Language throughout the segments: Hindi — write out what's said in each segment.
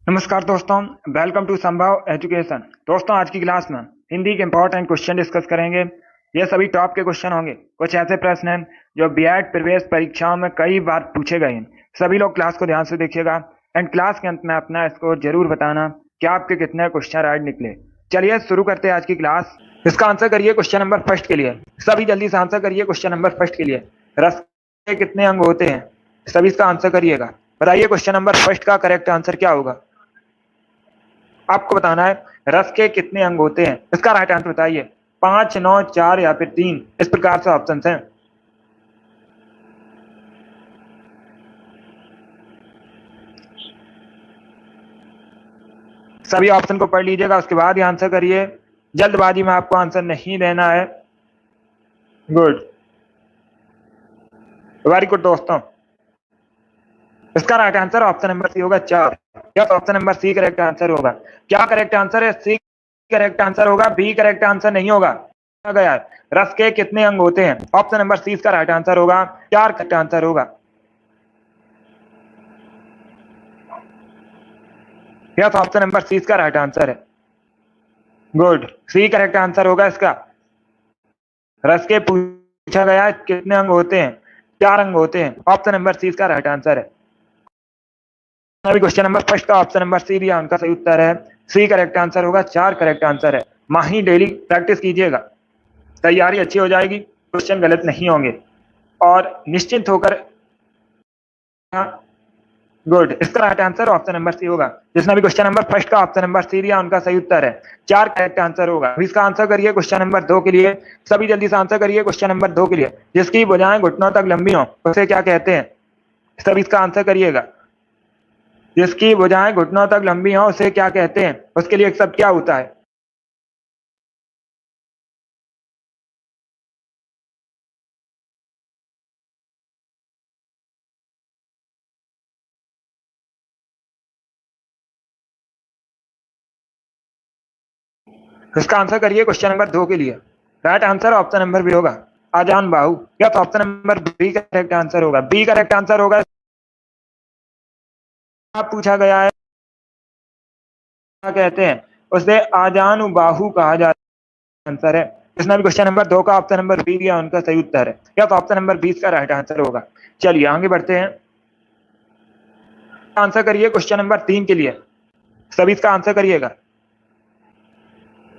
नमस्कार दोस्तों, वेलकम टू संभव एजुकेशन। दोस्तों, आज की क्लास में हिंदी के इंपॉर्टेंट क्वेश्चन डिस्कस करेंगे। ये सभी टॉप के क्वेश्चन होंगे। कुछ ऐसे प्रश्न हैं जो बीएड प्रवेश परीक्षाओं में कई बार पूछे गए हैं। सभी लोग क्लास को ध्यान से देखिएगा एंड क्लास के अंत में अपना स्कोर जरूर बताना कि आपके कितने क्वेश्चन राइट निकले। चलिए शुरू करते हैं आज की क्लास। इसका आंसर करिए क्वेश्चन नंबर फर्स्ट के लिए। सभी जल्दी से आंसर करिए क्वेश्चन नंबर फर्स्ट के लिए। रस के कितने अंग होते हैं? सभी इसका आंसर करिएगा। बताइए क्वेश्चन नंबर फर्स्ट का करेक्ट आंसर क्या होगा। आपको बताना है रस के कितने अंग होते हैं। इसका राइट आंसर बताइए। 5, 9, 4 या फिर 3। इस प्रकार से ऑप्शन हैं। सभी ऑप्शन को पढ़ लीजिएगा, उसके बाद ही आंसर करिए। जल्दबाजी में आपको आंसर नहीं देना है। गुड, वेरी गुड दोस्तों। इसका right answer option number C होगा 4। क्या option number C correct answer होगा? क्या करेक्ट आंसर है? सी करेक्ट आंसर होगा, बी करेक्ट आंसर नहीं होगा। गया रस के कितने अंग होते हैं? ऑप्शन नंबर सी इसका राइट आंसर होगा। 4 करेक्ट आंसर होगा। यस, ऑप्शन नंबर सी इसका राइट आंसर है। गुड, सी करेक्ट आंसर होगा इसका। रस के पूछा गया है कितने अंग होते हैं? 4 अंग होते हैं। ऑप्शन नंबर सी इसका राइट आंसर है। अभी क्वेश्चन नंबर फर्स्ट का ऑप्शन नंबर सी भी उनका सही उत्तर है। सी करेक्ट आंसर होगा। 4 करेक्ट आंसर है। माही डेली प्रैक्टिस कीजिएगा, तैयारी अच्छी हो जाएगी, क्वेश्चन गलत नहीं होंगे और निश्चिंत होकर। गुड, इसका right answer option number C होगा। जिसने भी क्वेश्चन नंबर फर्स्ट का ऑप्शन नंबर सी दिया उनका सही उत्तर है। 4 करेक्ट आंसर होगा। इसका आंसर करिए क्वेश्चन नंबर 2 के लिए। सभी जल्दी से आंसर करिए क्वेश्चन नंबर 2 के लिए। जिसकी भुजाएं घुटनों तक लंबी हो उसे क्या कहते हैं? सभी इसका आंसर करिएगा। जिसकी भुजाएं घुटनों तक लंबी हो उसे क्या कहते हैं? उसके लिए एक शब्द क्या होता है? इसका आंसर करिए क्वेश्चन नंबर 2 के लिए। Right answer option number B होगा, आजान बाहु। या तो option number B correct answer होगा। बी करेक्ट आंसर होगा। आप पूछा गया है क्या कहते हैं उसे? आजान बाहु कहा जाता है। आंसर है। जिसने भी क्वेश्चन नंबर 2 का ऑप्शन नंबर बी दिया उनका सही उत्तर है। या तो ऑप्शन नंबर 20 का राइट आंसर होगा। चलिए आगे बढ़ते हैं। आंसर करिए क्वेश्चन नंबर 3 के लिए। सभी इसका आंसर करिएगा।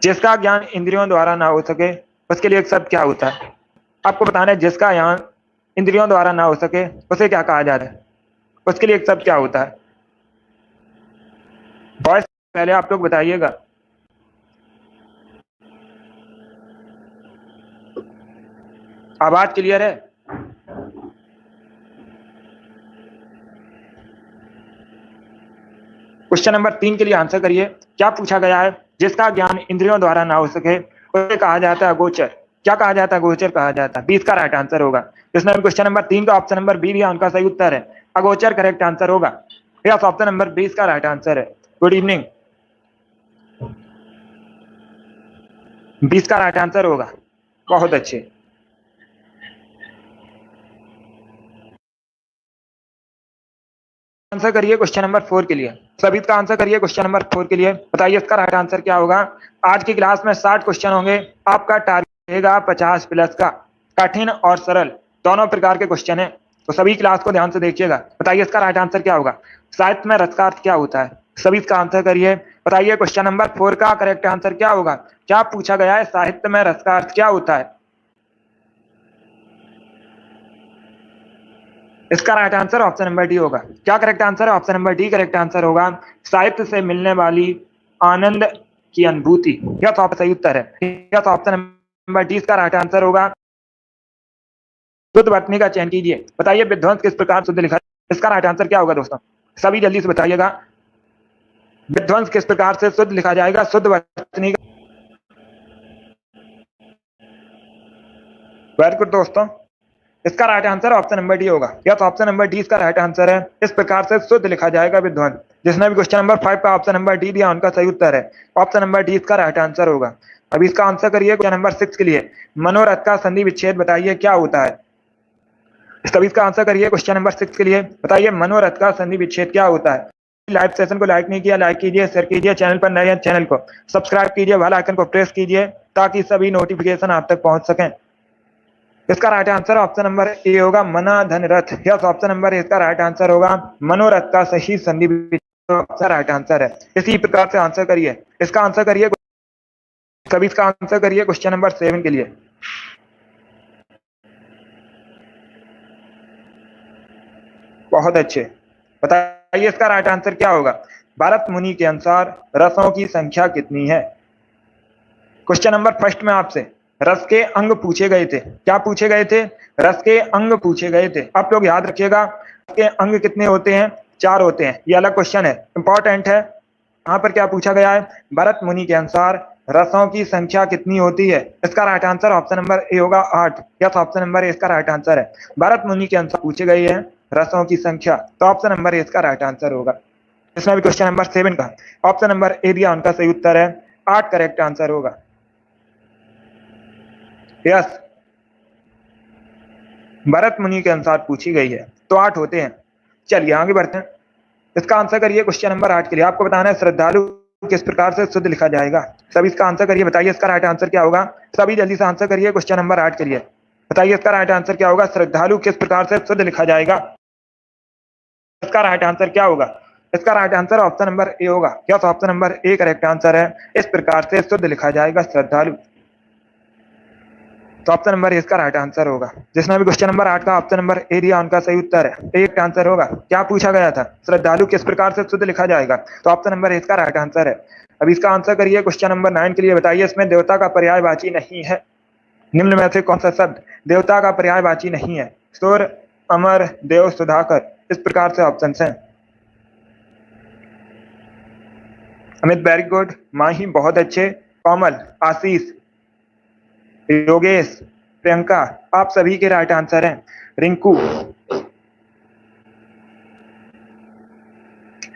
जिसका ज्ञान इंद्रियों द्वारा ना हो सके उसके लिए एक शब्द क्या होता है? आपको बताना है जिसका ज्ञान इंद्रियों द्वारा ना हो सके उसे क्या कहा जाता है? उसके लिए एक शब्द क्या होता है? बॉयज पहले आप लोग बताइएगा। आवाज क्लियर है? क्वेश्चन नंबर 3 के लिए आंसर करिए। क्या पूछा गया है? जिसका ज्ञान इंद्रियों द्वारा ना हो सके उसे कहा जाता है अगोचर। क्या कहा जाता है? गोचर कहा जाता है। 20 का राइट आंसर होगा। जिसने क्वेश्चन नंबर 3 का ऑप्शन नंबर बी दिया उनका सही उत्तर है। अगोचर करेक्ट आंसर होगा। यस, ऑप्शन नंबर 20 का राइट आंसर है। Good evening. 20 का राइट आंसर होगा। बहुत अच्छे। आंसर करिए क्वेश्चन नंबर 4 के लिए। सभी का आंसर करिए क्वेश्चन नंबर 4 के लिए। बताइए इसका राइट आंसर क्या होगा। आज की क्लास में 60 क्वेश्चन होंगे। आपका टारगेट रहेगा 50 प्लस का। कठिन और सरल दोनों प्रकार के क्वेश्चन है, तो सभी क्लास को ध्यान से देखिएगा। बताइए इसका राइट आंसर क्या होगा। साहित्य में रस का अर्थ क्या होता है? सभी इसका आंसर करिए। बताइए क्वेश्चन नंबर 4 का करेक्ट आंसर क्या होगा। क्या पूछा गया है? साहित्य में रस का अर्थ क्या होता है? इसका right answer option number D होगा। क्या करेक्ट आंसर है? Option number D correct answer होगा। साहित्य से मिलने वाली आनंद की अनुभूति। यह तो सही उत्तर है। यह तो ऑप्शन नंबर डी इसका राइट आंसर होगा। शुद्ध वर्तनी का चयन कीजिए। बताइए विध्वंस किस प्रकार शुद्ध लिखा? इसका राइट आंसर क्या होगा दोस्तों? सभी जल्दी से बताइएगा। विध्वंस किस प्रकार से शुद्ध लिखा जाएगा? शुद्ध वर्तनी का। वेरी गुड दोस्तों। इसका right answer option number D होगा। या तो ऑप्शन नंबर डी इसका राइट आंसर है। इस प्रकार से शुद्ध लिखा जाएगा विध्वंस। जिसने भी क्वेश्चन नंबर 5 का ऑप्शन नंबर डी दिया उनका सही उत्तर है। ऑप्शन नंबर डी इसका राइट आंसर होगा। अब इसका आंसर करिए क्वेश्चन नंबर 6 के लिए। मनोरथ का संधि विच्छेद बताइए क्या होता है? सभी इसका आंसर करिए क्वेश्चन नंबर 6 के लिए। बताइए मनोरथ का संधि विच्छेद क्या होता है? लाइव सेशन को लाइक नहीं किया, लाइक कीजिए, शेयर कीजिए, चैनल पर नए हैं चैनल को सब्सक्राइब कीजिए, बेल आइकन को प्रेस कीजिए ताकि सभी नोटिफिकेशन आप तक पहुंच सकें। इसका right answer option number A होगा मना धन रथ। यस, ऑप्शन नंबर ए इसका राइट आंसर होगा मनोरथ का सही संधि विच्छेद राइट आंसर है। इसी प्रकार से आंसर करिए, इसका आंसर करिए, सभी इसका आंसर करिए क्वेश्चन नंबर 7 के लिए। बहुत अच्छे, बताइए इसका राइट आंसर क्या होगा। भरत मुनि के अनुसार रसों की संख्या कितनी है। क्वेश्चन नंबर फर्स्ट में आपसे रस के अंग पूछे गए थे। क्या पूछे गए थे? रस के अंग पूछे गए थे। आप लोग याद रखिएगा, रस के अंग कितने होते हैं? 4 होते हैं। ये अलग क्वेश्चन है, इंपॉर्टेंट है। यहाँ पर क्या पूछा गया है? भरत मुनि के अनुसार रसों की संख्या कितनी होती है। इसका right answer option number A होगा 8। यस, ऑप्शन नंबर ए इसका राइट आंसर है। भरत मुनि के अनुसार पूछे गई है रसों की संख्या, तो ऑप्शन नंबर ए इसका राइट आंसर होगा। इसमें भी क्वेश्चन नंबर 7 का ऑप्शन नंबर ए दिया, उनका सही उत्तर है 8 करेक्ट आंसर होगा। यस, भरत मुनि के अनुसार पूछी गई है तो 8 होते हैं। चलिए आगे बढ़ते हैं। इसका आंसर करिए क्वेश्चन नंबर 8 के लिए। आपको बताना है श्रद्धालु किस प्रकार से शुद्ध लिखा जाएगा। सभी इसका आंसर करिए, बताइए इसका राइट आंसर क्या होगा। सभी जल्दी से आंसर करिए क्वेश्चन नंबर 8 के लिए। बताइए इसका राइट आंसर क्या होगा। श्रद्धालु किस प्रकार से शुद्ध लिखा जाएगा। इसका राइट आंसर क्या होगा। इसका right answer option number A होगा। क्या option number A correct answer है। इस प्रकार से शुद्ध लिखा जाएगा श्रद्धालु, तो ऑप्शन नंबर इसका राइट आंसर होगा। जिसने भी क्वेश्चन नंबर 8 का ऑप्शन नंबर ए दिया, उनका सही उत्तर है एक आंसर होगा। क्या पूछा गया था? श्रद्धालु किस प्रकार से शुद्ध लिखा जाएगा, तो ऑप्शन नंबर इसका राइट आंसर है। अब इसका आंसर करिए क्वेश्चन नंबर 9 के लिए। बताइए इसमें देवता का पर्यायवाची नहीं है। निम्न में से कौन सा शब्द देवता का पर्यायवाची नहीं है। सूर्य, अमर, देव, सुधाकर, इस प्रकार से ऑप्शन है। अमित वेरी गुड, माही बहुत अच्छे, कोमल, आशीष, योगेश, प्रियंका, आप सभी के राइट आंसर हैं। रिंकू,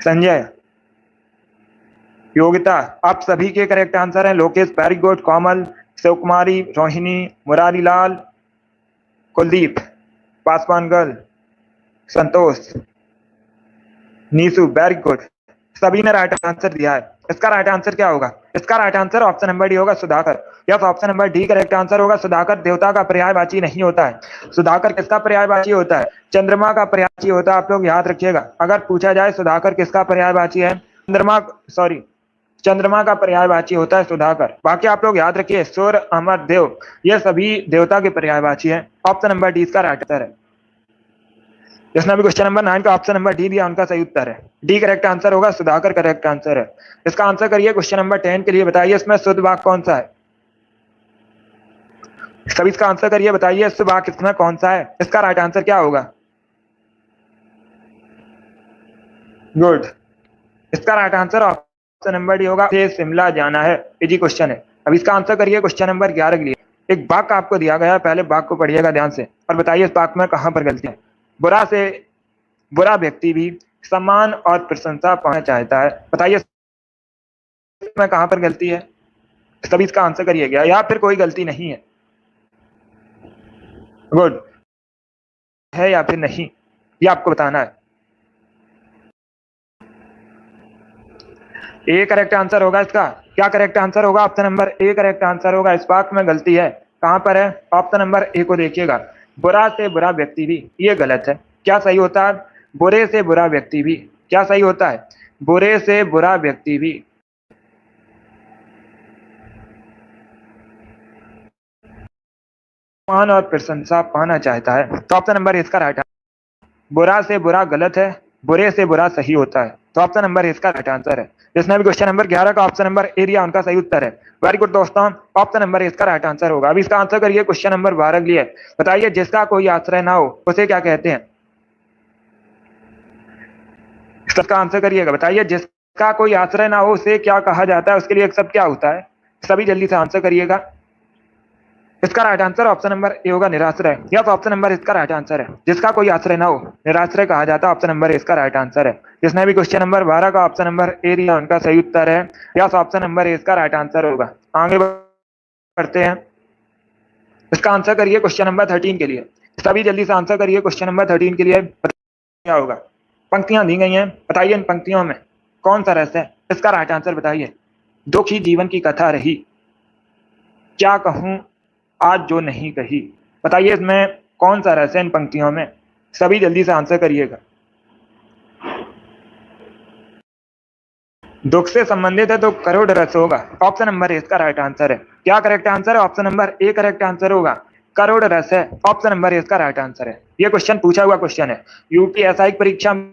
संजय, योगिता, आप सभी के करेक्ट आंसर हैं। लोकेश वेरी गुड, कोमल, शिव कुमारी, रोहिणी, मुरारी लाल, कुलदीप, पासवान गर्ल, संतोष, नीसू वेरी गुड, सभी ने राइट आंसर दिया है। इसका राइट आंसर क्या होगा। इसका right answer option number D होगा Sudhakar. Yes, option number D correct answer होगा। सुधाकर देवता का पर्यायवाची नहीं होता है। सुधाकर किसका पर्यायवाची होता है? चंद्रमा का पर्यायवाची होता है। आप लोग याद रखिएगा, अगर पूछा जाए सुधाकर किसका पर्यायवाची है, चंद्रमा का पर्यायवाची होता है सुधाकर। बाकी आप लोग याद रखिए, सूर्य, अमर, देव, ये सभी देवता के पर्यायवाची है। ऑप्शन नंबर डी इसका राइट आंसर है। जिसने भी क्वेश्चन नंबर 9 का ऑप्शन नंबर डी दिया, उनका सही उत्तर है डी करेक्ट आंसर होगा। सुधाकर करेक्ट आंसर है। इसका आंसर करिए क्वेश्चन नंबर 10 के लिए। बताइए इसमें शुद्ध वाक्य कौन सा है। सभी इसका आंसर करिए, बताइए शुद्ध वाक्य इसमें कौन सा है। इसका राइट आंसर क्या होगा। गुड, इसका right answer option number D होगा। से शिमला जाना है, इजी क्वेश्चन है। अब इसका आंसर करिए क्वेश्चन नंबर 11 के लिए। एक वाक्य आपको दिया गया है, पहले वाक्य को पढ़िएगा ध्यान से और बताइए इस वाक्य में कहां पर गलती है। बुरा से बुरा व्यक्ति भी सम्मान और प्रशंसा पाना चाहता है। बताइए इसमें कहां पर गलती है। सभी इसका आंसर करिएगा, या फिर कोई गलती नहीं है। गुड है या फिर नहीं, ये आपको बताना है। ए करेक्ट आंसर होगा इसका। क्या करेक्ट आंसर होगा। Option number A correct answer होगा। इस वाक्य में गलती है, कहां पर है। ऑप्शन नंबर ए को देखिएगा, बुरा से बुरा व्यक्ति भी, ये गलत है। क्या सही होता है। बुरे से बुरा व्यक्ति भी, क्या सही होता है। बुरे से बुरा व्यक्ति भी सम्मान और प्रशंसा पाना चाहता है, तो ऑप्शन नंबर इसका राइट आंसर। बुरा से बुरा गलत है, बुरे से बुरा सही होता है, तो ऑप्शन नंबर इसका राइट आंसर है। जिसने भी क्वेश्चन नंबर 11 का ऑप्शन नंबर ए दिया, उनका सही उत्तर है। वेरी गुड दोस्तों, ऑप्शन नंबर इसका राइट आंसर होगा। अब इसका आंसर करिए क्वेश्चन नंबर 12 के लिए। बताइए जिसका कोई आश्रय ना हो उसे क्या कहते हैं। इसका आंसर करिएगा, बताइए जिसका कोई आश्रय ना हो उसे क्या कहा जाता है, उसके लिए एक शब्द क्या होता है। सभी जल्दी से आंसर करिएगा। इसका right answer option number A होगा निराश्रय। यस, ऑप्शन नंबर इसका राइट आंसर है। जिसका कोई आश्रय ना हो निराश्रय कहा जाता है, ऑप्शन नंबर इसका राइट आंसर है। जिसने भी क्वेश्चन नंबर 12 का ऑप्शन नंबर ए दिया, उनका सही उत्तर है। यस, ऑप्शन नंबर इसका राइट आंसर होगा। आगे बढ़ते हैं। इसका आंसर करिए क्वेश्चन नंबर 13 के लिए। सभी जल्दी से आंसर करिए क्वेश्चन नंबर 13 के लिए। क्या होगा। पंक्तियां दी गई हैं, बताइए इन पंक्तियों में कौन सा रस है? इसका राइट आंसर बताइए। दुख ही जीवन की कथा रही, क्या कहूं आज जो नहीं कही। बताइए इसमें कौन सा रस है इन पंक्तियों में? सभी जल्दी से आंसर करिएगा। दुख से संबंधित है तो करोड़ रस होगा। ऑप्शन नंबर ए इसका राइट आंसर है। क्या करेक्ट आंसर है? Option number A correct answer होगा। करोड़ रस है, ऑप्शन नंबर ए इसका राइट आंसर है। ये क्वेश्चन पूछा हुआ क्वेश्चन है, यूपीएसआई परीक्षा में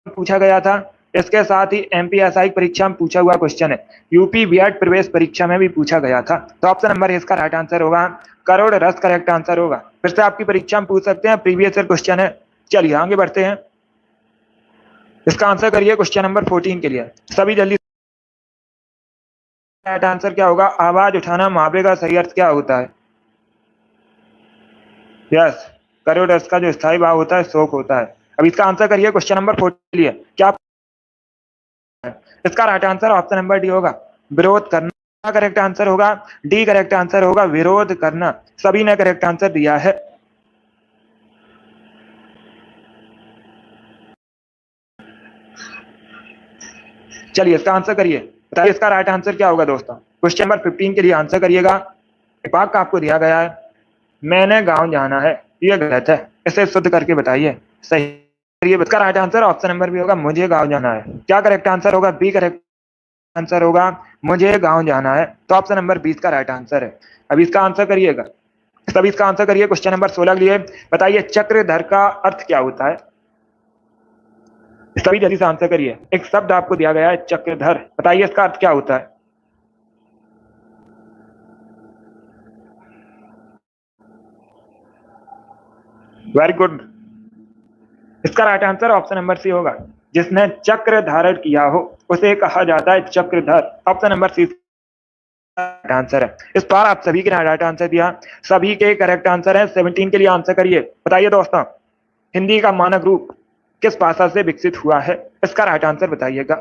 पूछा गया था, इसके साथ ही एमपीएसआई परीक्षा में पूछा हुआ क्वेश्चन है, यूपी बीएड प्रवेश परीक्षा में भी पूछा गया था। तो ऑप्शन नंबर ए इसका राइट आंसर होगा, करोड़ रस करेक्ट आंसर होगा। फिर से आपकी परीक्षा में पूछ सकते हैं, प्रीवियस ईयर क्वेश्चन है। चलिए आगे बढ़ते हैं, इसका आंसर करिए क्वेश्चन नंबर 14 के लिए। सभी जल्दी, राइट आंसर क्या होगा? आवाज उठाना मुहावरे का सही अर्थ क्या होता है? यस, करोड़ रस का जो स्थायी भाव होता है शोक होता है। अब इसका आंसर करिए क्वेश्चन नंबर 14 के लिए। क्या इसका right answer option number D होगा, विरोध करना करेक्ट आंसर होगा। डी करेक्ट आंसर होगा, विरोध करना। सभी ने करेक्ट आंसर दिया है। चलिए इसका आंसर करिए, बताइए इसका राइट आंसर क्या होगा दोस्तों? क्वेश्चन नंबर 15 के लिए आंसर करिएगा। वाक्य आपको दिया गया है, मैंने गांव जाना है, ये गलत है, इसे शुद्ध करके बताइए। सही करिए, इसका right answer option number B होगा, मुझे गांव जाना है। क्या करेक्ट आंसर होगा? बी करेक्ट आंसर होगा, मुझे गांव जाना है। तो ऑप्शन नंबर 20 का राइट आंसर है। अब इसका आंसर करिएगा, तब इसका आंसर करिए क्वेश्चन नंबर 16 के लिए। बताइए चक्रधर का अर्थ क्या होता है? सभी जल्दी से आंसर करिए। एक शब्द आपको दिया गया है चक्रधर, बताइए इसका अर्थ क्या होता है? वेरी गुड, इसका right answer option number C होगा, जिसने चक्र धारण किया हो उसे कहा जाता है चक्रधर। ऑप्शन नंबर सी आंसर है। इस बार आप सभी के राइट आंसर दिया, सभी के करेक्ट आंसर है। 17 के लिए आंसर करिए। बताइए दोस्तों, हिंदी का मानक रूप किस भाषा से विकसित हुआ है? इसका राइट आंसर बताइएगा।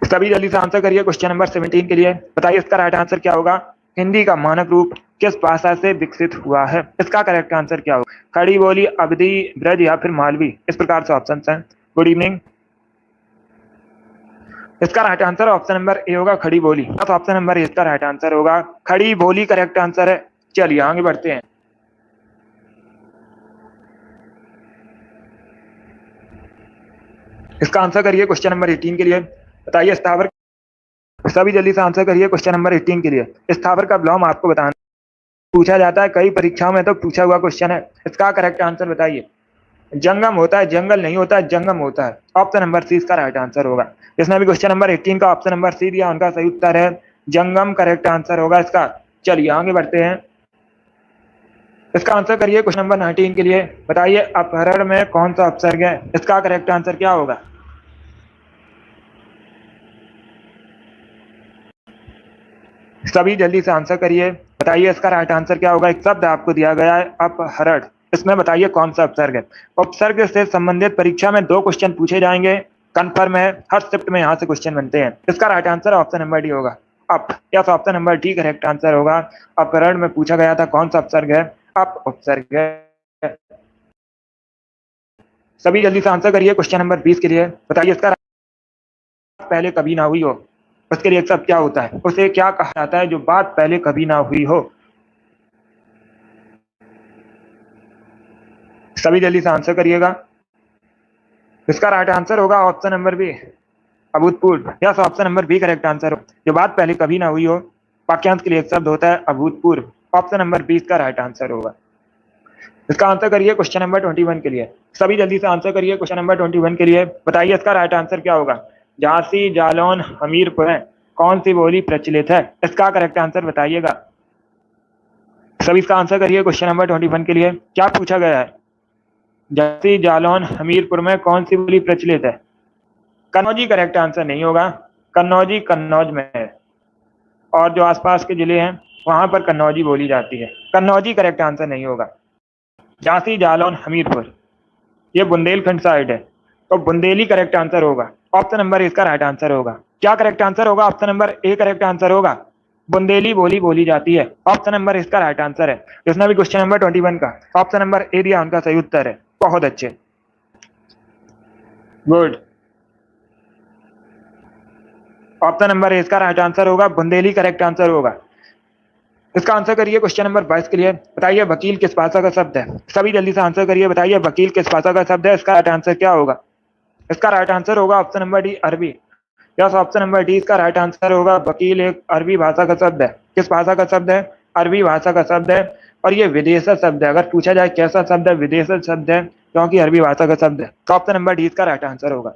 सभी जल्दी से आंसर करिए क्वेश्चन नंबर 17 के लिए। बताइए इसका राइट आंसर क्या होगा? हिंदी का मानक रूप किस भाषा से विकसित हुआ है? इसका करेक्ट आंसर क्या होगा? खड़ी बोली, अवधी, ब्रज या फिर मालवी? इस प्रकार से ऑप्शन हैं। गुड इवनिंग, इसका right answer option number A होगा, खड़ी बोली। ऑप्शन नंबर ए इसका राइट आंसर होगा, खड़ी बोली करेक्ट आंसर है। चलिए आगे बढ़ते हैं, इसका आंसर करिए क्वेश्चन नंबर 18 के लिए। बताइए स्थावर, सभी जल्दी से आंसर करिए क्वेश्चन नंबर 18 के लिए। स्थावर का विलोम आपको बताना पूछा जाता है, कई परीक्षाओं में तो पूछा हुआ क्वेश्चन है। इसका करेक्ट आंसर बताइए। जंगम होता है, जंगल नहीं होता है, जंगम होता है। ऑप्शन नंबर सी इसका राइट आंसर होगा। जिसने भी क्वेश्चन नंबर 18 का ऑप्शन नंबर सी दिया उनका सही उत्तर है जंगम, करेक्ट आंसर होगा इसका। चलिए आगे बढ़ते हैं, इसका आंसर करिए क्वेश्चन नंबर 19 के लिए। बताइए अपहरण में कौन सा उपसर्ग है? इसका करेक्ट आंसर क्या होगा? सभी जल्दी से आंसर करिए। बताइए इसका राइट आंसर क्या होगा? एक शब्द आपको दिया गया है अपहरण, इसमें बताइए कौन सा उपसर्ग है? उपसर्ग से संबंधित परीक्षा में 2 क्वेश्चन पूछे जाएंगे, कंफर्म है। हर शिफ्ट में यहाँ से क्वेश्चन बनते हैं। इसका right answer option number D होगा, अप। या तो option number D correct answer होगा। अपहरण में पूछा गया था कौन सा उपसर्ग है? अप उपसर्ग है। सभी जल्दी से आंसर करिए क्वेश्चन नंबर 20 के लिए। बताइए इसका पहले कभी ना हुई हो, उसके लिए एक शब्द क्या होता है? उसे क्या कहा जाता है जो बात पहले कभी ना हुई हो? सभी जल्दी से आंसर करिएगा। इसका राइट आंसर होगा ऑप्शन नंबर बी, अभूतपूर्व। Yes, option number B correct answer हो, जो बात पहले कभी ना हुई हो। वाक्यांश के लिए एक शब्द होता है अभूतपूर्व। ऑप्शन नंबर 20 का राइट आंसर होगा। इसका आंसर करिए क्वेश्चन नंबर 21 के लिए। सभी जल्दी से आंसर करिए क्वेश्चन नंबर 21 के लिए। बताइए इसका राइट आंसर क्या होगा? झांसी, जालौन, हमीरपुर है, कौन सी बोली प्रचलित है? इसका करेक्ट आंसर बताइएगा। सभी इसका आंसर करिए क्वेश्चन नंबर 21 के लिए। क्या पूछा गया है? झांसी, जालौन, हमीरपुर में कौन सी बोली प्रचलित है? कन्नौजी करेक्ट आंसर नहीं होगा। कन्नौजी कन्नौज में है और जो आसपास के जिले हैं वहां पर कन्नौजी बोली जाती है। कन्नौजी करेक्ट आंसर नहीं होगा। झांसी, जालौन, हमीरपुर ये बुंदेलखंड साइड है, तो बुंदेली करेक्ट आंसर होगा। ऑप्शन नंबर इसका राइट आंसर होगा। क्या करेक्ट आंसर होगा? Option number A correct answer होगा। बुंदेली बोली बोली जाती है। ऑप्शन नंबर इसका राइट आंसर है। जिसने भी क्वेश्चन नंबर 21 का ऑप्शन नंबर ए दिया उनका सही उत्तर है। बहुत अच्छे। गुड। ऑप्शन नंबर ए इसका राइट आंसर होगा बुंदेली करेक्ट आंसर होगा। इसका आंसर करिए क्वेश्चन नंबर 22 के लिए। बताइए वकील किस भाषा का शब्द है? सभी जल्दी से आंसर करिए। बताइए वकील किस भाषा का शब्द है? इसका राइट आंसर क्या होगा? इसका राइट आंसर होगा ऑप्शन नंबर डी अरबी। यस, ऑप्शन नंबर डी इसका राइट आंसर होगा। वकील एक अरबी भाषा का शब्द है। किस भाषा का शब्द है? अरबी भाषा का शब्द है। और ये विदेशज शब्द है। अगर पूछा जाए कैसा शब्द है, विदेशज शब्द है, क्योंकि अरबी भाषा का शब्द है। तो ऑप्शन नंबर डी इसका राइट आंसर होगा।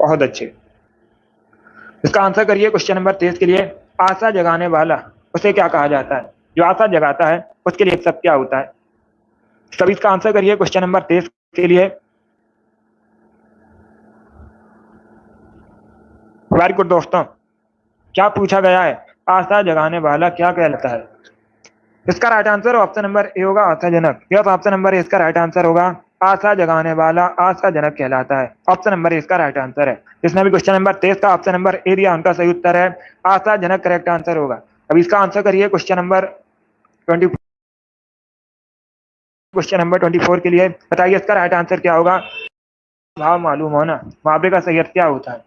बहुत अच्छे। इसका आंसर करिए क्वेश्चन नंबर 23 के लिए। आशा जगाने वाला उसे क्या कहा जाता है? जो आशा जगाता है उसके लिए एक शब्द क्या होता है? सभी इसका आंसर करिए क्वेश्चन नंबर 23 के लिए। वेरी गुड दोस्तों। क्या पूछा गया है? आशा जगाने वाला क्या कहलाता है? इसका right answer option number A होगा आशाजनक। यस, ऑप्शन नंबर ए इसका राइट आंसर होगा। आशा जगाने वाला आशाजनक कहलाता है। ऑप्शन नंबर ए इसका राइट आंसर है। जिसने भी क्वेश्चन नंबर 23 का ऑप्शन नंबर ए दिया उनका सही उत्तर है आशाजनक करेक्ट आंसर होगा। अब इसका आंसर करिए क्वेश्चन नंबर 24 के लिए। बताइए इसका राइट आंसर क्या होगा? भाव मालूम होना मुहावरे का सही अर्थ क्या होता है?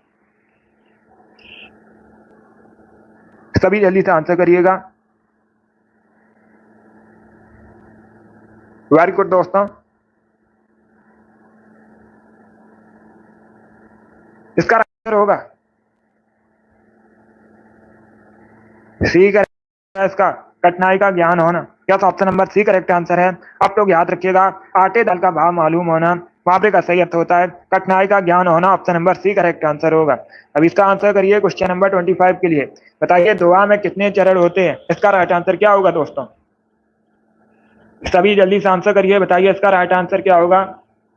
सभी जल्दी से आंसर करिएगा। वेरी गुड दोस्तों। इसका आंसर होगा सी करेक्ट। इसका कठिनाई का ज्ञान होना। Yes, option number C correct answer है। आप लोग याद रखिएगा, आटे दाल का भाव मालूम होना मुहावरे का सही अर्थ होता है कठिनाई का ज्ञान होना। Option number C correct answer होगा। अब इसका आंसर करिए क्वेश्चन नंबर 25 के लिए। बताइए दोहा में कितने चरण होते हैं? इसका राइट आंसर क्या होगा दोस्तों? सभी जल्दी से आंसर करिए। बताइए इसका राइट आंसर क्या होगा?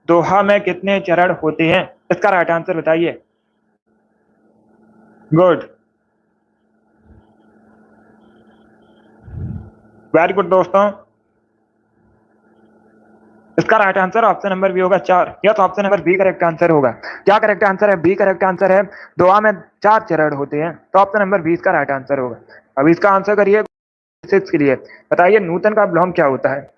दोहा में कितने चरण होते हैं? इसका राइट आंसर बताइए। गुड, वेरी गुड दोस्तों। इसका right answer option number B होगा 4। Yes, option number B correct answer होगा। क्या करेक्ट आंसर है? बी करेक्ट आंसर है। दोहा में 4 चरण होते हैं, तो ऑप्शन नंबर बी इसका राइट आंसर होगा। अब इसका आंसर करिए 6 के लिए। बताइए नूतन का विलोम क्या होता है?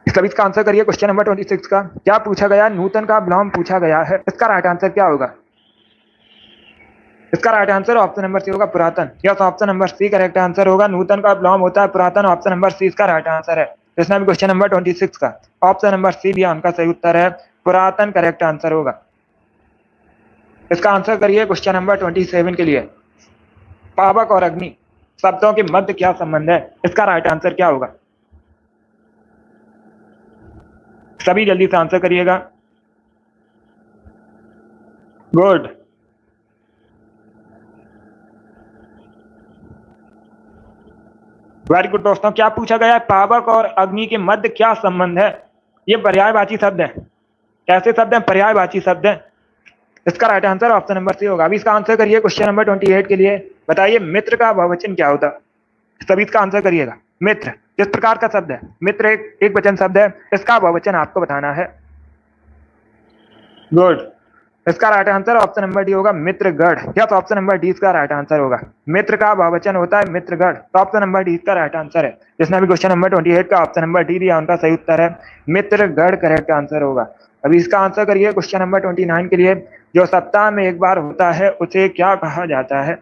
सभी इसका आंसर करिए क्वेश्चन नंबर 26 का। क्या पूछा गया? नूतन का विलोम पूछा गया है। इसका राइट आंसर क्या होगा? इसका right answer option number C होगा पुरातन। Yes, option number C correct answer होगा। नूतन का विलोम होता है पुरातन। ऑप्शन नंबर सी इसका राइट आंसर है। इसमें भी क्वेश्चन नंबर 26 का ऑप्शन नंबर सी दिया उनका सही उत्तर है पुरातन करेक्ट आंसर होगा। इसका आंसर करिए क्वेश्चन नंबर 27 के लिए। पावक और अग्नि शब्दों के मध्य क्या संबंध है? इसका राइट आंसर क्या होगा? सभी जल्दी से आंसर करिएगा। गुड, वेरी गुड दोस्तों। क्या पूछा गया है? पावक और अग्नि के मध्य क्या संबंध है? ये पर्यायवाची शब्द है। कैसे शब्द है? पर्यायवाची शब्द है। इसका right answer option number C होगा। अभी इसका आंसर करिए क्वेश्चन नंबर 28 के लिए। बताइए मित्र का बहुवचन क्या होता है? सभी इसका आंसर करिएगा। मित्र किस प्रकार का शब्द है? मित्र एक वचन शब्द है। इसका बहुवचन आपको बताना है। गुड, इसका right answer option number D होगा मित्रगढ़। यस, ऑप्शन नंबर डी इसका राइट आंसर होगा। मित्र का बहुवचन होता है मित्रगढ़, तो ऑप्शन नंबर डी इसका राइट आंसर है। जिसने भी क्वेश्चन नंबर 28 का ऑप्शन नंबर डी दिया उनका सही उत्तर है मित्रगढ़ करेक्ट आंसर होगा। अभी इसका आंसर करिए क्वेश्चन नंबर 29 के लिए। जो सप्ताह में एक बार होता है उसे क्या कहा जाता है?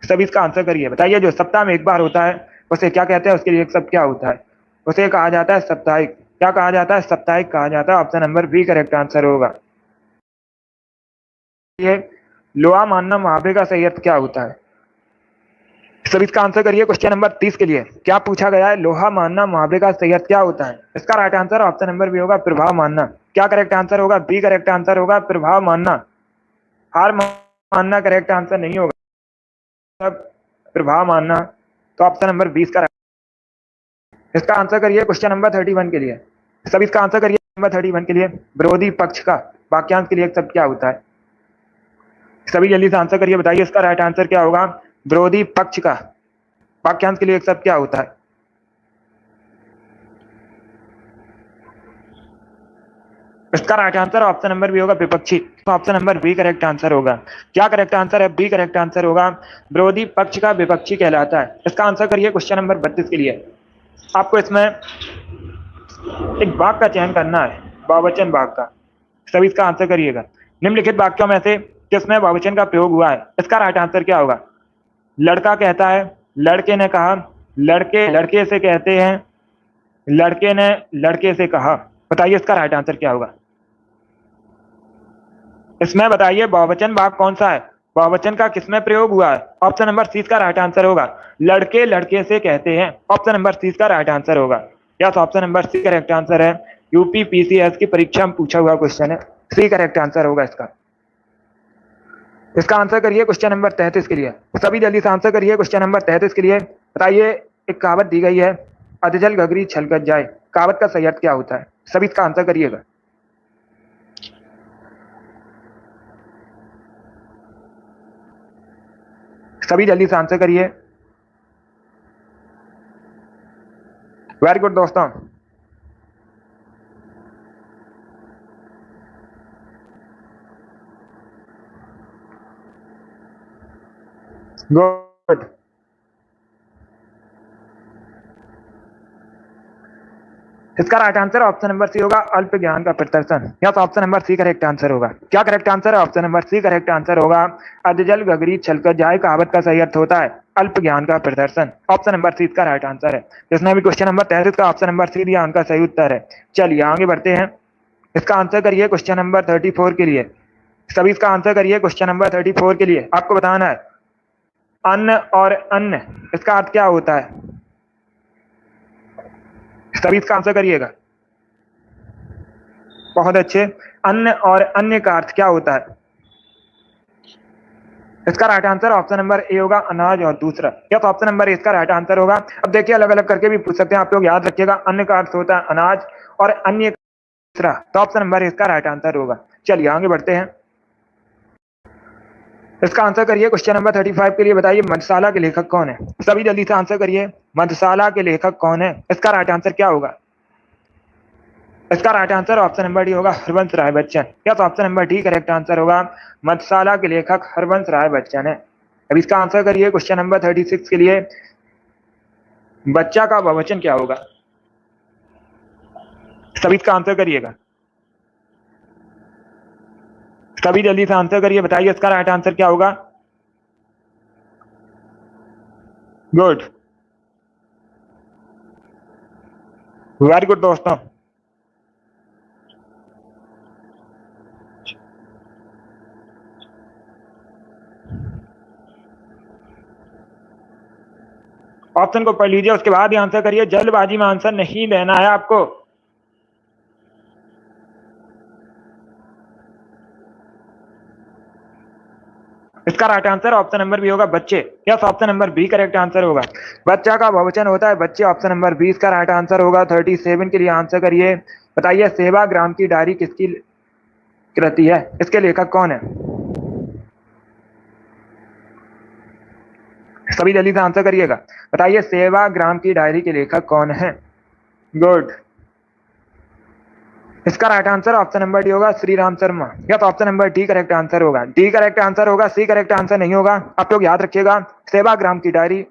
सभी इसका आंसर करिए। बताइए जो सप्ताह में एक बार होता है उसे क्या कहते हैं? उसके लिए एक शब्द क्या होता है? उसे कहा जाता है साप्ताहिक। क्या कहा जाता है? साप्ताहिक कहा जाता है। Option number B correct answer होगा। ये लोहा मानना मुहावरे का सही अर्थ क्या होता है? सभी इसका आंसर करिए क्वेश्चन नंबर 30 के लिए। क्या पूछा गया है? लोहा मानना मुहावरे का सही अर्थ क्या होता है? इसका right answer option number B होगा प्रभाव मानना। क्या करेक्ट आंसर होगा? बी करेक्ट आंसर होगा प्रभाव मानना। हार मानना करेक्ट आंसर नहीं होगा, प्रभाव मानना। तो ऑप्शन नंबर 20 का इसका आंसर करिए क्वेश्चन नंबर 31 के लिए। सभी इसका आंसर करिए नंबर 31 के लिए। विरोधी पक्ष का वाक्यांश के लिए एक शब्द क्या होता है? सभी जल्दी से आंसर करिए। बताइए इसका राइट आंसर क्या होगा? विरोधी पक्ष का वाक्यांश के लिए एक शब्द क्या होता है? इसका right answer option number B होगा विपक्षी। तो option number B correct answer होगा। क्या करेक्ट आंसर है? बी करेक्ट आंसर होगा। विरोधी पक्ष का विपक्षी कहलाता है। इसका आंसर करिए क्वेश्चन नंबर 32 के लिए। आपको इसमें एक वाक्य का चयन करना है। बहुवचन भाग का। सभी इसका आंसर करिएगा। निम्नलिखित वाक्यों में से किसमें बहुवचन का प्रयोग हुआ है? इसका राइट आंसर क्या होगा? लड़का कहता है, लड़के ने कहा, लड़के लड़के से कहते हैं, लड़के ने लड़के से कहा। बताइए इसका राइट आंसर क्या होगा? इसमें बताइए बहुवचन भाग कौन सा है? बहुवचन का किसमें प्रयोग हुआ है? ऑप्शन नंबर सी का राइट आंसर होगा, लड़के लड़के से कहते हैं। ऑप्शन नंबर सी का राइट आंसर होगा। Yes, option number C correct answer है। यूपी पीसीएस की परीक्षा में पूछा हुआ क्वेश्चन है, सी करेक्ट आंसर होगा इसका। इसका आंसर करिए क्वेश्चन नंबर 33 के लिए। सभी जल्दी से आंसर करिए क्वेश्चन नंबर 33 के लिए। बताइए, एक कहावत दी गई है, अधजल गगरी छलकत जाए। कहावत का सही अर्थ क्या होता है? सभी इसका आंसर करिएगा। सभी जल्दी से आंसर करिए। वेरी गुड दोस्तों। गुड। इसका right answer option number C होगा, अल्प ज्ञान का प्रदर्शन। या तो option number C correct answer होगा। क्या करेक्ट आंसर है? Option number C correct answer होगा। अधजल गगरी छलकत जाए कहावत का सही अर्थ होता है अल्प ज्ञान का प्रदर्शन। ऑप्शन नंबर सी इसका राइट आंसर है। जिसने भी क्वेश्चन नंबर 33 का ऑप्शन नंबर सी दिया, उनका सही उत्तर है। चलिए आगे बढ़ते हैं। इसका आंसर करिए क्वेश्चन नंबर 34 के लिए। सभी इसका आंसर करिए क्वेश्चन नंबर 34 के लिए। आपको बताना है अन्न और अन्न, इसका अर्थ क्या होता है? सभी इसका आंसर करिएगा। बहुत अच्छे। अन्न और अन्य का अर्थ क्या होता है? इसका right answer option number A होगा, अनाज और दूसरा। या तो ऑप्शन नंबर ए इसका राइट आंसर होगा। अब देखिए, अलग अलग करके भी पूछ सकते हैं आप लोग, याद रखिएगा। अन्न का अर्थ होता है अनाज और अन्य दूसरा, तो ऑप्शन नंबर ए इसका राइट आंसर होगा। चलिए आगे बढ़ते हैं। इसका आंसर करिए क्वेश्चन नंबर 35 के लिए। बताइए मधुशाला के लेखक कौन है? सभी जल्दी से आंसर करिए। मधुशाला के लेखक कौन है? इसका राइट आंसर क्या होगा? इसका right answer option number D होगा, हरवंश राय बच्चन। या तो option number D correct answer होगा। मधुशाला के लेखक हरवंश राय बच्चन है। अब इसका आंसर करिए क्वेश्चन नंबर 36 के लिए। बच्चा का बहुवचन क्या होगा? सभी इसका आंसर करिएगा। सभी जल्दी से आंसर करिए। बताइए इसका राइट आंसर क्या होगा? गुड, वेरी गुड दोस्तों। ऑप्शन को पढ़ लीजिए, उसके बाद ही आंसर करिए। जल्दबाजी में आंसर नहीं देना है आपको। इसका right answer option number B होगा, बच्चे। Yes, option number B correct answer होगा। बच्चा का बहुवचन होता है बच्चे। ऑप्शन नंबर 20 का राइट आंसर होगा। 37 के लिए आंसर करिए। बताइए सेवाग्राम की डायरी किसकी कृति है? इसके लेखक कौन है? सभी जल्दी से आंसर करिएगा। बताइए सेवाग्राम की डायरी के लेखक कौन है? गुड। इसका right answer option number D होगा, श्री राम शर्मा। या तो option number D correct answer होगा। डी करेक्ट आंसर होगा, सी करेक्ट आंसर नहीं होगा। आप लोग याद रखिएगा, सेवाग्राम की डायरी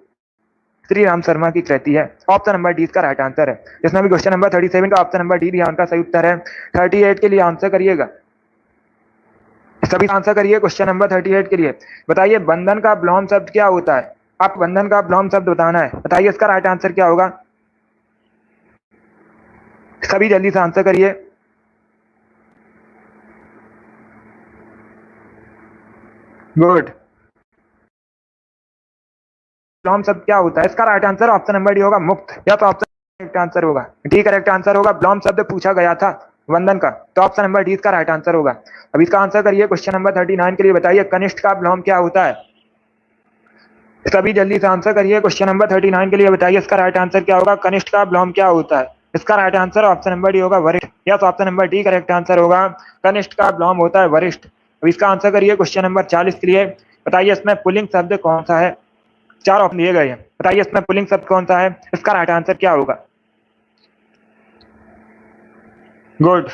श्री राम शर्मा की कृति है। ऑप्शन नंबर डी इसका राइट आंसर है। जिसमें भी क्वेश्चन नंबर 37 का ऑप्शन नंबर डी दिया, उनका सही उत्तर है। 38 के लिए आंसर करिएगा। सभी आंसर करिए क्वेश्चन नंबर 38 के लिए। बताइए बंधन का विलोम शब्द क्या होता है? आप बंधन का विलोम शब्द बताना है। बताइए इसका राइट आंसर क्या होगा? सभी जल्दी से आंसर करिए। गुड। विलोम शब्द क्या होता है? इसका right answer option number D होगा, मुक्त। या तो ऑप्शन करेक्ट आंसर होगा। डी करेक्ट आंसर होगा। विलोम शब्द पूछा गया था वंदन का, तो ऑप्शन नंबर डी इसका राइट आंसर होगा। अब इसका आंसर करिए क्वेश्चन नंबर 39 के लिए। बताइए कनिष्ठ का विलोम क्या होता है? सभी जल्दी से आंसर करिए क्वेश्चन नंबर 39 के लिए। बताइए इसका राइट आंसर क्या होगा? कनिष्ठ का विलोम क्या होता है? इसका right answer option number D होगा, वरिष्ठ। या तो option number D correct answer होगा। कनिष्ठ का विलोम होता है वरिष्ठ। अब इसका आंसर करिए क्वेश्चन नंबर 40 के लिए। बताइए इसमें पुल्लिंग शब्द कौन सा है? 4 ऑप्शन दिए गए हैं। बताइए इसमें पुल्लिंग शब्द कौन सा है? इसका राइट आंसर क्या होगा? गुड।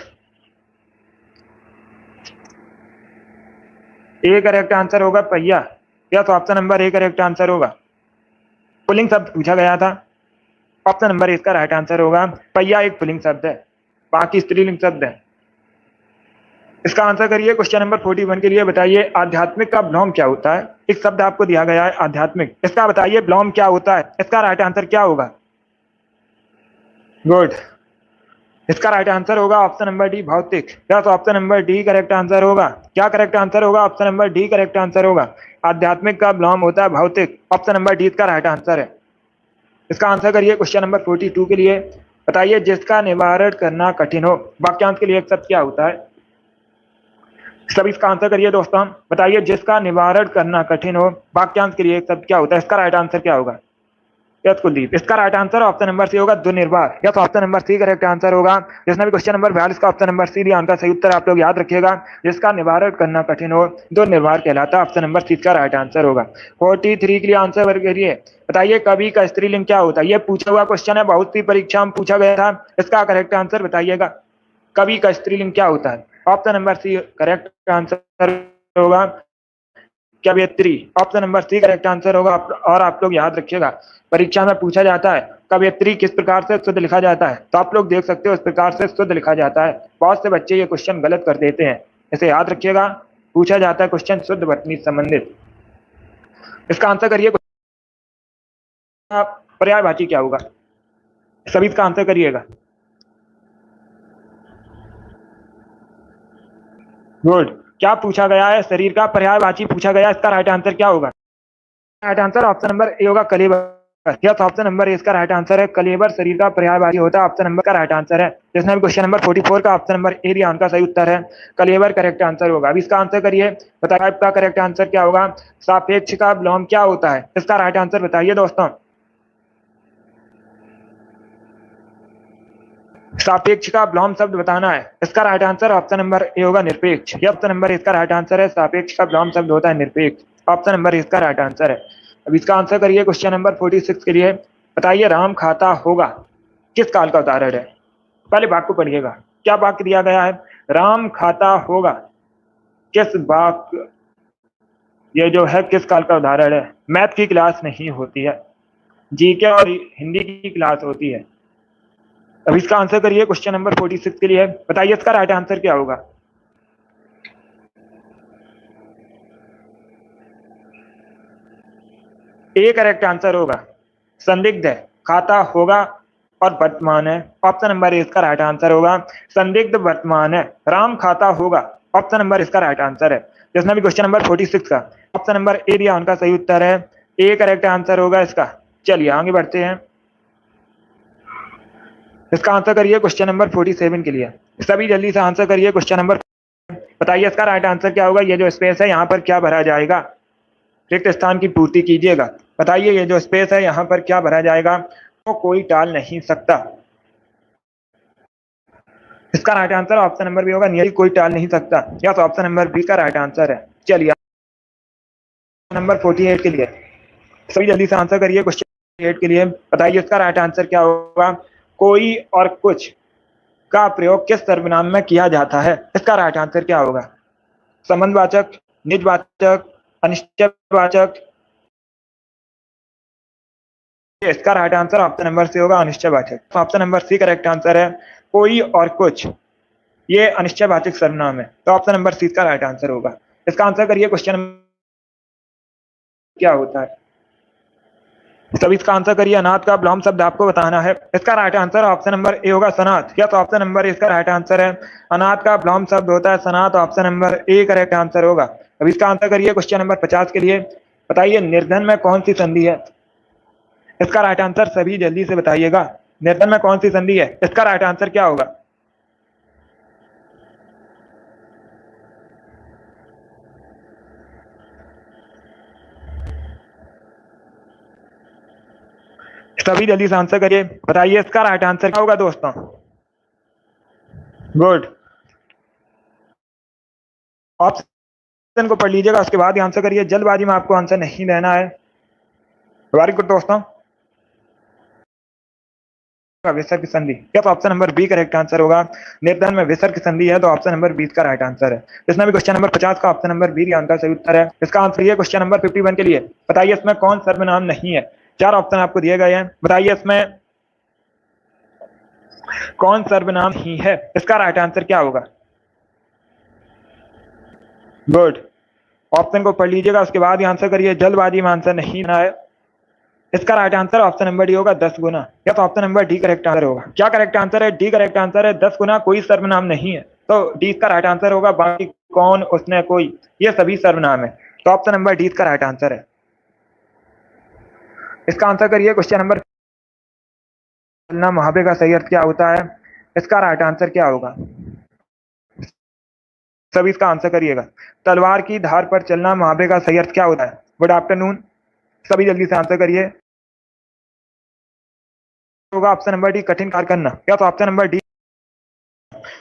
ए करेक्ट आंसर होगा, पहिया। या तो option number A correct answer होगा। पुल्लिंग शब्द पूछा गया था, ऑप्शन नंबर ए इसका राइट आंसर होगा। पहिया एक पुल्लिंग शब्द है, बाकी स्त्रीलिंग शब्द है। इसका आंसर करिए। क्वेश्चन नंबर 41 के लिए बताइए आध्यात्मिक का विलोम क्या होता है। एक शब्द आपको दिया गया है आध्यात्मिक, इसका बताइए विलोम क्या होता है। इसका राइट आंसर क्या होगा? गुड। इसका राइट आंसर होगा ऑप्शन नंबर डी भौतिक। क्या तो option number D correct answer होगा। क्या करेक्ट आंसर होगा? Option number D correct answer होगा। आध्यात्मिक का विलोम होता है भौतिक। ऑप्शन नंबर डी इसका राइट आंसर है। इसका आंसर करिए। क्वेश्चन नंबर 42 के लिए बताइए जिसका निवारण करना कठिन हो। वाक्यांश के लिए एक शब्द क्या होता है? सभी इसका आंसर करिए दोस्तों। बताइए जिसका निवारण करना कठिन हो, वाक्यांश के लिए एक शब्द क्या होता है। इसका राइट आंसर क्या होगा? यस कुलदीप, इसका right answer option number C होगा दुर्निवार। Yes, option number C correct answer होगा। जिसने भी क्वेश्चन नंबर 42 का ऑप्शन नंबर सी दिया उनका सही उत्तर आप लोग याद रखिएगा। जिसका निवारण करना कठिन हो दुर्निवार कहलाता है। ऑप्शन नंबर सी का राइट आंसर होगा। 43 के लिए आंसर वर्ग करिए। बताइए कवि का स्त्रीलिंग क्या होता है। यह पूछा हुआ क्वेश्चन है, बहुत सी परीक्षा में पूछा गया था। इसका करेक्ट आंसर बताइएगा। कवि का स्त्रीलिंग क्या होता है? Option number C correct answer होगा कवयित्री। Option number C correct answer होगा। और आप लोग याद रखिएगा परीक्षा में पूछा जाता है कवयित्री किस प्रकार से शुद्ध लिखा जाता है, तो आप लोग देख सकते हो इस प्रकार से शुद्ध लिखा जाता है। बहुत से बच्चे ये क्वेश्चन गलत कर देते हैं, इसे याद रखिएगा। पूछा जाता है क्वेश्चन शुद्ध वर्तनी संबंधित। इसका आंसर करिए। पर्यायवाची क्या होगा? सभी इसका आंसर करिएगा। गुड। क्या पूछा गया है? शरीर का पर्यायवाची पूछा गया। इसका राइट आंसर क्या होगा? Right answer option number A होगा कलेवर। यस, ऑप्शन नंबर ए इसका राइट आंसर है। कलेवर शरीर का पर्यायवाची होता है। ऑप्शन नंबर का राइट आंसर है। जिसने भी क्वेश्चन नंबर 44 का ऑप्शन नंबर ए दिया उनका सही उत्तर है कलेवर करेक्ट आंसर होगा। अभी इसका आंसर करिए। बताइए आपका करेक्ट आंसर क्या होगा। सापेक्ष का विलोम क्या होता है? इसका राइट आंसर बताइए दोस्तों। सापेक्ष का विलोम शब्द बताना है। इसका right answer option number A होगा निरपेक्ष। ये ऑप्शन नंबर इसका राइट आंसर है। सापेक्ष का विलोम शब्द होता है निरपेक्ष। ऑप्शन नंबर इसका राइट आंसर है। अब इसका आंसर करिए। क्वेश्चन नंबर 46 के लिए बताइए राम खाता होगा किस काल का उदाहरण है। पहले वाक्य को पढ़िएगा। क्या वाक्य दिया गया है? राम खाता होगा किस वाक्य, ये जो है किस काल का उदाहरण है। मैथ की क्लास नहीं होती है, जीके और हिंदी की क्लास होती है। अब इसका आंसर करिए। क्वेश्चन नंबर 46 के लिए बताइए इसका राइट आंसर क्या होगा। ए करेक्ट आंसर होगा। संदिग्ध है, खाता होगा और वर्तमान है। ऑप्शन नंबर ए इसका राइट आंसर होगा। संदिग्ध वर्तमान है, राम खाता होगा। ऑप्शन नंबर इसका राइट आंसर है। जिसने भी क्वेश्चन नंबर 46 का ऑप्शन नंबर ए दिया उनका सही उत्तर है। ए करेक्ट आंसर होगा इसका। चलिए आगे बढ़ते हैं। इसका आंसर करिए क्वेश्चन नंबर 47 के लिए। सभी जल्दी से आंसर करिए क्वेश्चन नंबर। बताइए इसका राइट आंसर क्या होगा। ये जो स्पेस है यहाँ पर क्या भरा जाएगा? रिक्त स्थान की पूर्ति कीजिएगा। बताइए ये जो स्पेस है यहाँ पर क्या भरा जाएगा? तो कोई टाल नहीं सकता। इसका right answer option number B होगा नियति कोई टाल नहीं सकता। या तो ऑप्शन नंबर बी का राइट आंसर है। चलिए नंबर 48 के लिए सभी जल्दी से आंसर करिए। क्वेश्चन 48 के लिए बताइए इसका राइट आंसर क्या होगा। कोई और कुछ का प्रयोग किस सर्वनाम में किया जाता है? इसका राइट आंसर क्या होगा? संबंधवाचक, निजवाचक, अनिश्चयवाचक। इसका right answer option number C होगा अनिश्चयवाचक। Option number C correct answer है। कोई और कुछ ये अनिश्चयवाचक सर्वनाम है, तो ऑप्शन नंबर सी का राइट आंसर होगा। इसका आंसर करिए। क्वेश्चन क्या होता है? तब इसका आंसर करिए। अनाथ का विलोम शब्द आपको बताना है। इसका right answer option number A होगा सनाथ। या तो ऑप्शन नंबर इसका राइट आंसर है। अनाथ का विलोम शब्द होता है सनाथ। Option number A correct answer होगा। अब इसका आंसर करिए। क्वेश्चन नंबर 50 के लिए बताइए निर्धन में कौन सी संधि है? इसका राइट आंसर सभी जल्दी से बताइएगा। निर्धन में कौन सी संधि है? इसका राइट आंसर क्या होगा? सभी जल्दी से आंसर करिए। बताइए इसका राइट आंसर क्या होगा दोस्तों। गुड। ऑप्शन को पढ़ लीजिएगा, उसके बाद ही आंसर करिए। जल्दबाजी में आपको आंसर नहीं देना है। वेरी गुड दोस्तों। विसर्ग की संधि, क्या तो option number B correct answer होगा। निर्धन में विसर्ग की संधि है, तो ऑप्शन नंबर 20 का राइट आंसर है। इसमें भी क्वेश्चन नंबर 50 का ऑप्शन नंबर बी आंसर सही उत्तर है। इसका आंसर ये क्वेश्चन नंबर 51 के लिए बताइए इसमें कौन सर्वनाम नहीं है। 4 ऑप्शन आपको दिए गए हैं। बताइए इसमें कौन सर्वनाम नहीं है। इसका राइट आंसर क्या होगा? गुड। ऑप्शन को पढ़ लीजिएगा, उसके बाद ही आंसर करिए, जल्दबाजी में आंसर नहीं देना है। इसका right answer option number D होगा 10 गुना, या तो option number D correct answer होगा। क्या करेक्ट आंसर है? डी करेक्ट आंसर है। 10 गुना कोई सर्वनाम नहीं है, तो डी इसका राइट आंसर होगा। बाकी कौन, उसने, कोई, ये सभी सर्वनाम है, तो ऑप्शन नंबर डी इसका राइट आंसर है। इसका आंसर करिए। क्वेश्चन नंबर, चलना मुहावरे का सही अर्थ क्या होता है? इसका राइट आंसर क्या होगा? सभी इसका आंसर करिएगा। तलवार की धार पर चलना मुहावरे का सही अर्थ क्या होता है? गुड आफ्टरनून, सभी जल्दी से आंसर करिए। होगा ऑप्शन नंबर डी, कठिन कार्य करना, या तो ऑप्शन नंबर डी।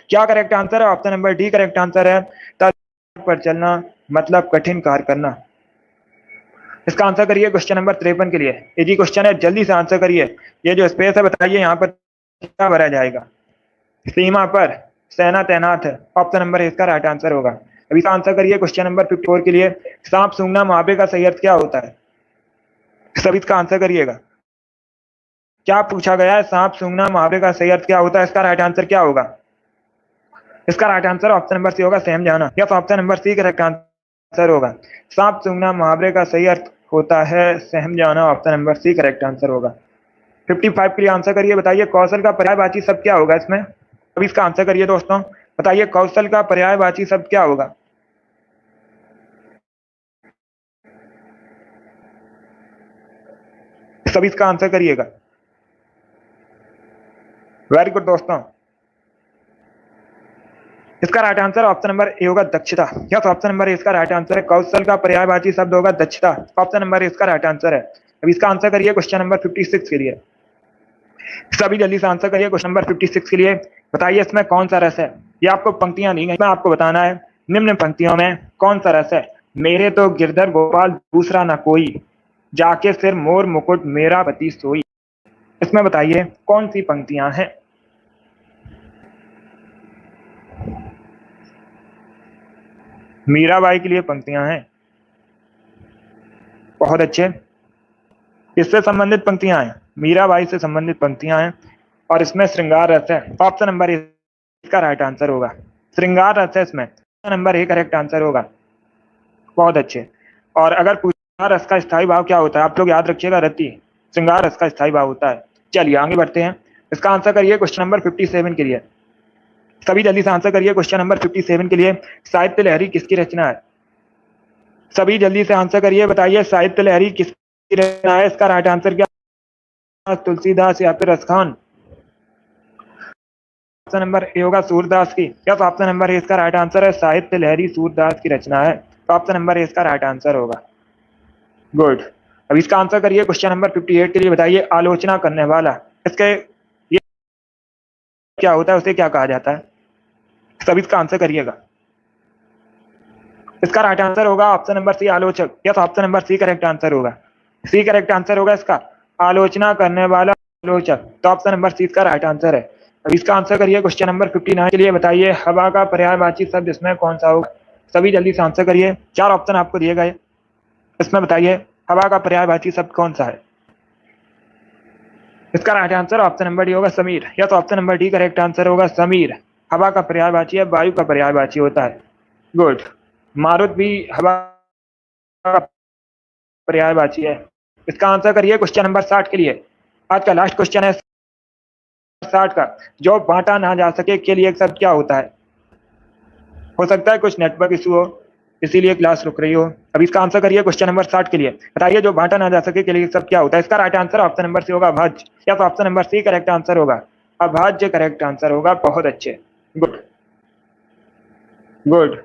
क्या करेक्ट आंसर है? Option number D correct answer है। तलवार पर चलना मतलब कठिन कार्य करना। इसका आंसर करिए क्वेश्चन नंबर 53 के लिए। इजी क्वेश्चन है, जल्दी से आंसर करिए। ये जो स्पेस है बताइए यहाँ पर क्या भरा जाएगा? सीमा पर सेना तैनात है, ऑप्शन नंबर इसका राइट आंसर होगा। अभी इसका आंसर करिए क्वेश्चन नंबर 54 के लिए। सांप सूंघना मुहावरे का सही अर्थ क्या होता है? सभी इसका आंसर करिएगा। क्या पूछा गया है? सांप सूंघना मुहावरे का सही अर्थ क्या होता है? इसका राइट आंसर क्या होगा? इसका right answer option number C होगा, सहम जाना, या तो option number C correct answer होगा। सांप सूंघना मुहावरे का सही अर्थ होता है सहम जाना, option number C correct answer होगा। 55 के लिए आंसर करिए, बताइए कौशल का पर्यायवाची शब्द क्या होगा इसमें? अभी इसका आंसर करिए दोस्तों, बताइए कौशल का पर्यायवाची शब्द क्या होगा? सभी इसका आंसर करिएगा। वेरी गुड दोस्तों, इसका right answer option number A होगा, दक्षता, या तो ऑप्शन नंबर ए इसका राइट आंसर है। कौशल का पर्यायवाची शब्द होगा दक्षता, ऑप्शन नंबर ए इसका राइट आंसर है। अब इसका आंसर करिए क्वेश्चन नंबर 56 के लिए। सभी जल्दी से आंसर करिए क्वेश्चन नंबर 56 के लिए। बताइए इसमें कौन सा रस है? ये आपको पंक्तियां दी गई, मैं आपको बताना है निम्न पंक्तियों में कौन सा रस है। मेरे तो गिरधर गोपाल दूसरा न कोई, जाके सिर मोर मुकुट मेरा पति सोई। इसमें बताइए कौन सी पंक्तियां हैं? मीराबाई के लिए पंक्तियां हैं, बहुत अच्छे। इससे संबंधित पंक्तियां हैं, मीराबाई से संबंधित पंक्तियां हैं, और इसमें श्रृंगार रस है, ऑप्शन नंबर इसका राइट आंसर होगा। श्रृंगार रस है इसमें, option number A correct answer होगा, बहुत अच्छे। और अगर पूछा रस का स्थायी भाव क्या होता है, आप लोग याद रखिएगा, रति। श्रृंगार रस का स्थायी भाव होता है। चलिए आगे बढ़ते हैं। इसका आंसर करिए क्वेश्चन नंबर 57 के लिए। सभी जल्दी से आंसर करिए क्वेश्चन नंबर 57 के लिए। साहित्य लहरी किसकी रचना है? सभी जल्दी से आंसर करिए, बताइए साहित्य लहरी किसकी रचना है? इसका राइट आंसर क्या? तुलसीदास या फिर रसखान? ऑप्शन नंबर ए होगा सूरदास की, या तो ऑप्शन नंबर ए इसका राइट आंसर है। साहित्य लहरी सूरदास की रचना है, तो ऑप्शन नंबर ए इसका राइट आंसर होगा। गुड। अब इसका आंसर करिए क्वेश्चन नंबर 58 के लिए। बताइए आलोचना करने वाला, इसके ये क्या होता है, उसे क्या कहा जाता है? सब इसका आंसर करिएगा। इसका राइट आंसर होगा ऑप्शन नंबर सी, आलोचक, या तो option number C correct answer होगा। सी करेक्ट आंसर होगा इसका, आलोचना करने वाला आलोचक, तो ऑप्शन नंबर सी इसका राइट आंसर है। अब इसका आंसर करिए क्वेश्चन नंबर 59 के लिए। बताइए हवा का पर्यायवाची शब्द इसमें कौन सा होगा? सभी जल्दी से आंसर करिए, 4 ऑप्शन आपको दिए गए, इसमें बताइए हवा का पर्यायवाची शब्द कौन सा है? इसका right answer option number D होगा, समीर, या तो option number D correct answer होगा, समीर। हवा का पर्यायवाची है, वायु का पर्यायवाची होता है। गुड। मारुत भी हवा का पर्यायवाची है। इसका आंसर करिए क्वेश्चन नंबर 60 के लिए। आज का लास्ट क्वेश्चन है 60 का। जो बांटा ना जा सके के लिए एक शब्द क्या होता है? हो सकता है कुछ नेटवर्क इशू हो, इसीलिए क्लास रुक रही हो। अब इसका आंसर करिए क्वेश्चन नंबर 60 के लिए। बताइए जो बांटा ना जा सके के लिए सब क्या होता है? इसका right answer option number C होगा, अभाज्य, या तो option number C correct answer होगा। अभाज्य करेक्ट आंसर होगा, बहुत अच्छे। Good good.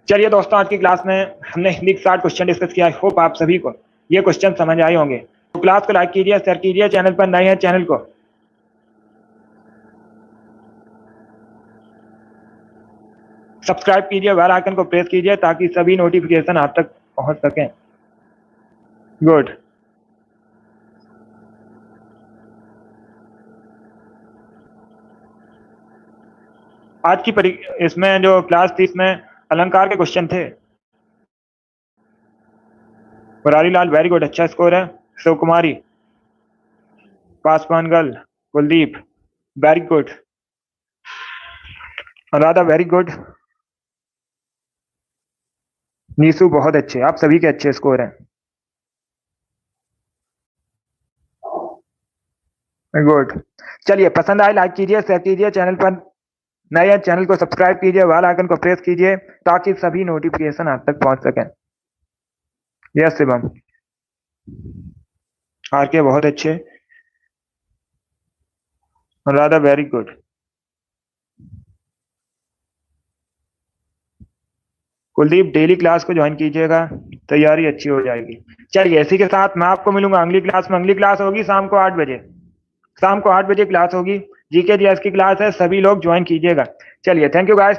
चलिए दोस्तों, आज की क्लास में हमने हिंदी के 60 क्वेश्चन डिस्कस किया। आई होप आप सभी को ये क्वेश्चन समझ आए होंगे। तो क्लास को लाइक कीजिए, शेयर कीजिए, चैनल पर नए हैं चैनल को सब्सक्राइब कीजिए, बेल आइकन को प्रेस कीजिए ताकि सभी नोटिफिकेशन आप तक पहुंच सकें। गुड। आज की इसमें जो क्लास थी, इसमें अलंकार के क्वेश्चन थे। मुरारी लाल वेरी गुड, अच्छा स्कोर है। Shiv Kumari, Paswan girl, Kuldeep very good, Anuradha very good, Neesu बहुत अच्छे, आप सभी के अच्छे स्कोर हैं। गुड। चलिए, पसंद आए लाइक कीजिए, शेयर कीजिए, चैनल पर नए हैं चैनल को सब्सक्राइब कीजिए, बेल आइकन को प्रेस कीजिए ताकि सभी नोटिफिकेशन आप तक पहुंच सकें। यस शिवम। आर के बहुत अच्छे। Radha very good. Kuldeep daily class को ज्वाइन कीजिएगा, तैयारी अच्छी हो जाएगी। चलिए, इसी के साथ मैं आपको मिलूंगा अगली क्लास में। अगली क्लास होगी शाम को 8 बजे। शाम को 8 बजे क्लास होगी। जीके जीएस की क्लास है, सभी लोग ज्वाइन कीजिएगा। चलिए, थैंक यू गाइस।